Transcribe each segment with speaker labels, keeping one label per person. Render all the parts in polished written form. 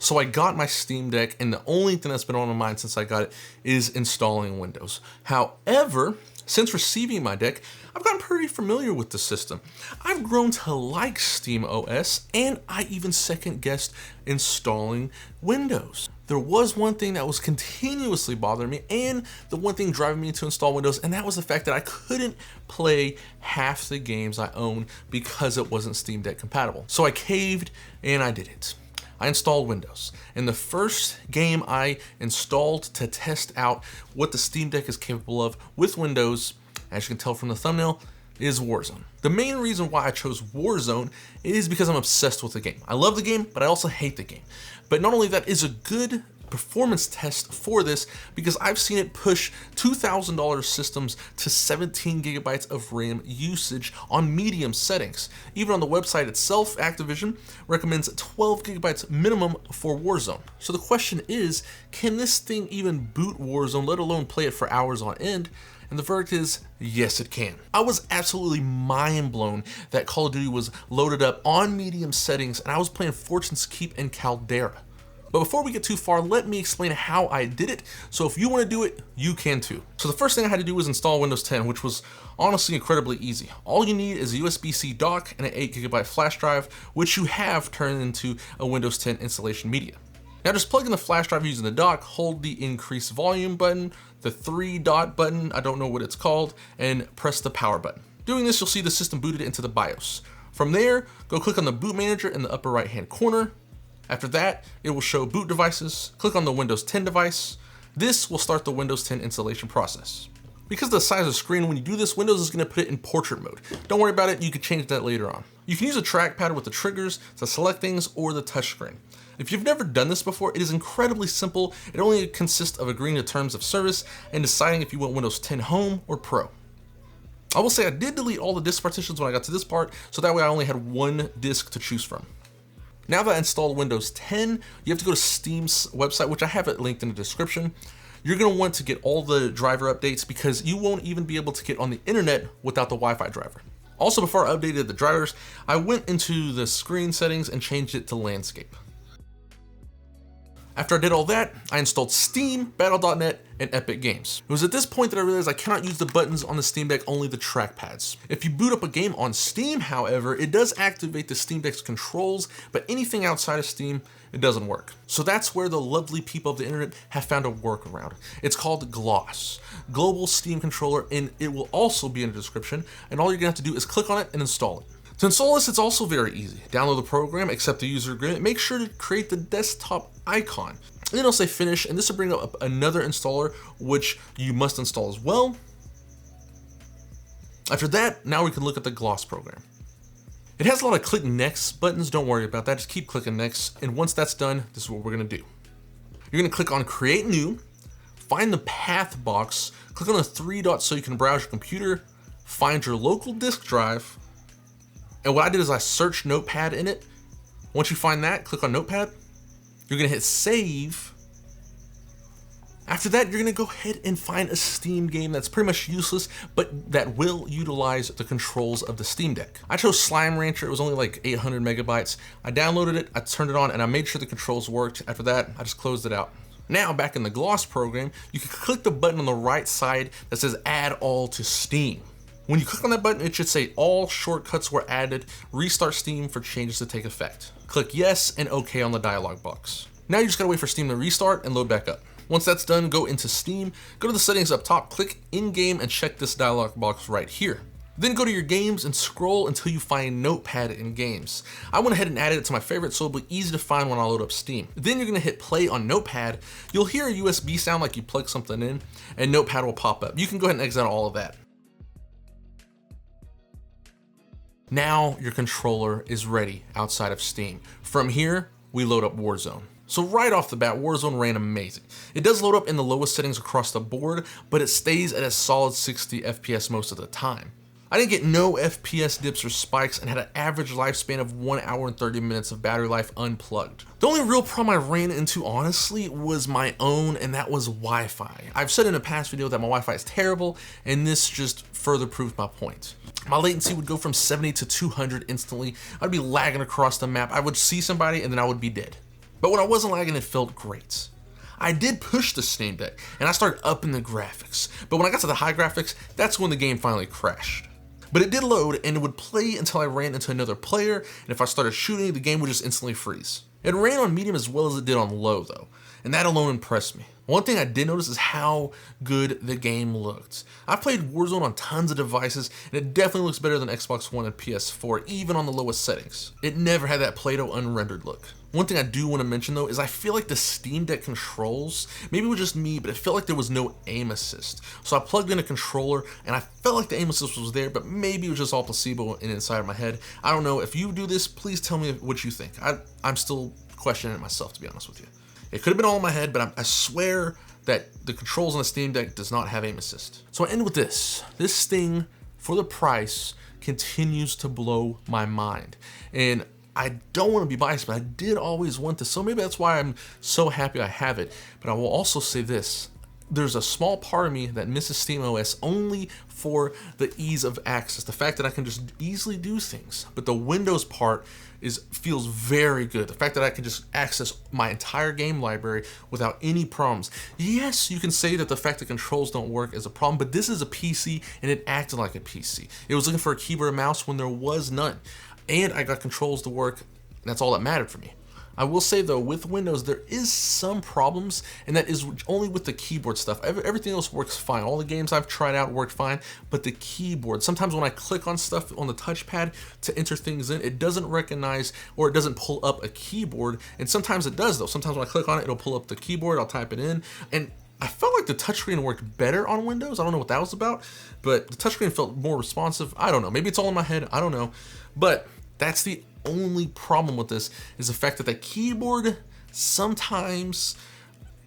Speaker 1: So I got my Steam Deck, and the only thing that's been on my mind since I got it is installing Windows. However, since receiving my deck, I've gotten pretty familiar with the system. I've grown to like Steam OS, and I even second guessed installing Windows. There was one thing that was continuously bothering me, and the one thing driving me to install Windows, and that was the fact that I couldn't play half the games I own because it wasn't Steam Deck compatible. So I caved and I did it. I installed Windows, and the first game I installed to test out what the Steam Deck is capable of with Windows, as you can tell from the thumbnail, is Warzone. The main reason why I chose Warzone is because I'm obsessed with the game. I love the game, but I also hate the game. But not only that, is a good performance test for this because I've seen it push $2,000 systems to 17 gigabytes of RAM usage on medium settings. Even on the website itself, Activision recommends 12 gigabytes minimum for Warzone. So the question is, can this thing even boot Warzone, let alone play it for hours on end? And the verdict is, yes, it can. I was absolutely mind blown that Call of Duty was loaded up on medium settings and I was playing Fortune's Keep and Caldera. But before we get too far, let me explain how I did it. So if you want to do it, you can too. So the first thing I had to do was install Windows 10, which was honestly incredibly easy. All you need is a USB-C dock and an 8 gigabyte flash drive, which you have turned into a Windows 10 installation media. Now just plug in the flash drive using the dock, hold the increase volume button, the 3-dot button, I don't know what it's called, and press the power button. Doing this, you'll see the system booted into the BIOS. From there, go click on the boot manager in the upper right hand corner. After that, it will show boot devices. Click on the Windows 10 device. This will start the Windows 10 installation process. Because of the size of the screen, when you do this, Windows is going to put it in portrait mode. Don't worry about it, you can change that later on. You can use a trackpad with the triggers to select things or the touchscreen. If you've never done this before, it is incredibly simple. It only consists of agreeing to terms of service and deciding if you want Windows 10 Home or Pro. I will say I did delete all the disk partitions when I got to this part, so that way I only had one disk to choose from. Now that I installed Windows 10, you have to go to Steam's website, which I have it linked in the description. You're going to want to get all the driver updates because you won't even be able to get on the internet without the Wi-Fi driver. Also, before I updated the drivers, I went into the screen settings and changed it to landscape. After I did all that, I installed Steam, Battle.net, and Epic Games. It was at this point that I realized I cannot use the buttons on the Steam Deck, only the trackpads. If you boot up a game on Steam, however, it does activate the Steam Deck's controls, but anything outside of Steam, it doesn't work. So that's where the lovely people of the internet have found a workaround. It's called Gloss, Global Steam Controller, and it will also be in the description, and all you're gonna have to do is click on it and install it. To install this, it's also very easy. Download the program, accept the user agreement, make sure to create the desktop icon. And then it'll say finish, and this will bring up another installer, which you must install as well. After that, now we can look at the Gloss program. It has a lot of click next buttons, don't worry about that, just keep clicking next. And once that's done, this is what we're gonna do. You're gonna click on create new, find the path box, click on the 3 dots so you can browse your computer, find your local disk drive, and what I did is I searched Notepad in it. Once you find that, click on Notepad. You're gonna hit save. After that, you're gonna go ahead and find a Steam game that's pretty much useless, but that will utilize the controls of the Steam Deck. I chose Slime Rancher, it was only like 800 megabytes. I downloaded it, I turned it on, and I made sure the controls worked. After that, I just closed it out. Now, back in the Gloss program, you can click the button on the right side that says Add All to Steam. When you click on that button, it should say all shortcuts were added, restart Steam for changes to take effect. Click yes and okay on the dialog box. Now you just gotta wait for Steam to restart and load back up. Once that's done, go into Steam, go to the settings up top, click in-game and check this dialog box right here. Then go to your games and scroll until you find Notepad in games. I went ahead and added it to my favorites so it'll be easy to find when I load up Steam. Then you're gonna hit play on Notepad. You'll hear a USB sound like you plug something in and Notepad will pop up. You can go ahead and exit out all of that. Now your controller is ready outside of Steam. From here, we load up Warzone. So right off the bat, Warzone ran amazing. It does load up in the lowest settings across the board, but it stays at a solid 60 FPS most of the time. I didn't get no FPS dips or spikes and had an average lifespan of 1 hour and 30 minutes of battery life unplugged. The only real problem I ran into, honestly, was my own, and that was Wi-Fi. I've said in a past video that my Wi-Fi is terrible, and this just further proved my point. My latency would go from 70 to 200 instantly. I'd be lagging across the map. I would see somebody and then I would be dead. But when I wasn't lagging, it felt great. I did push the Steam Deck, and I started upping the graphics, but when I got to the high graphics, that's when the game finally crashed. But it did load, and it would play until I ran into another player, and if I started shooting, the game would just instantly freeze. It ran on medium as well as it did on low though, and that alone impressed me. One thing I did notice is how good the game looked. I've played Warzone on tons of devices, and it definitely looks better than Xbox One and PS4, even on the lowest settings. It never had that Play-Doh unrendered look. One thing I do want to mention though is I feel like the Steam Deck controls, maybe it was just me, but it felt like there was no aim assist. So I plugged in a controller and I felt like the aim assist was there, but maybe it was just all placebo and inside of my head. I don't know. If you do this, please tell me what you think. I'm still questioning it myself, to be honest with you. It could have been all in my head, but I swear that the controls on the Steam Deck does not have aim assist. So I end with this. This thing, for the price, continues to blow my mind. And I don't want to be biased, but I did always want this, so maybe that's why I'm so happy I have it. But I will also say this. There's a small part of me that misses SteamOS only for the ease of access, the fact that I can just easily do things. But the Windows part feels very good. The fact that I can just access my entire game library without any problems. Yes, you can say that the fact that controls don't work is a problem, but this is a PC and it acted like a PC. It was looking for a keyboard and mouse when there was none. And I got controls to work, and that's all that mattered for me. I will say though, with Windows, there is some problems, and that is only with the keyboard stuff. Everything else works fine. All the games I've tried out worked fine, but the keyboard, sometimes when I click on stuff on the touchpad to enter things in, it doesn't recognize or it doesn't pull up a keyboard, and sometimes it does though. Sometimes when I click on it, it'll pull up the keyboard, I'll type it in, and I felt like the touchscreen worked better on Windows. I don't know what that was about, but the touchscreen felt more responsive. I don't know. Maybe it's all in my head. I don't know. But that's the only problem with this, is the fact that the keyboard sometimes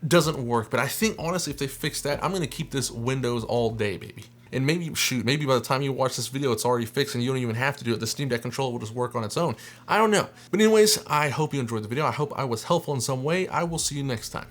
Speaker 1: doesn't work. But I think honestly, if they fix that, I'm gonna keep this Windows all day, baby. And maybe by the time you watch this video, it's already fixed and you don't even have to do it. The Steam Deck controller will just work on its own. I don't know. But anyways, I hope you enjoyed the video. I hope I was helpful in some way. I will see you next time.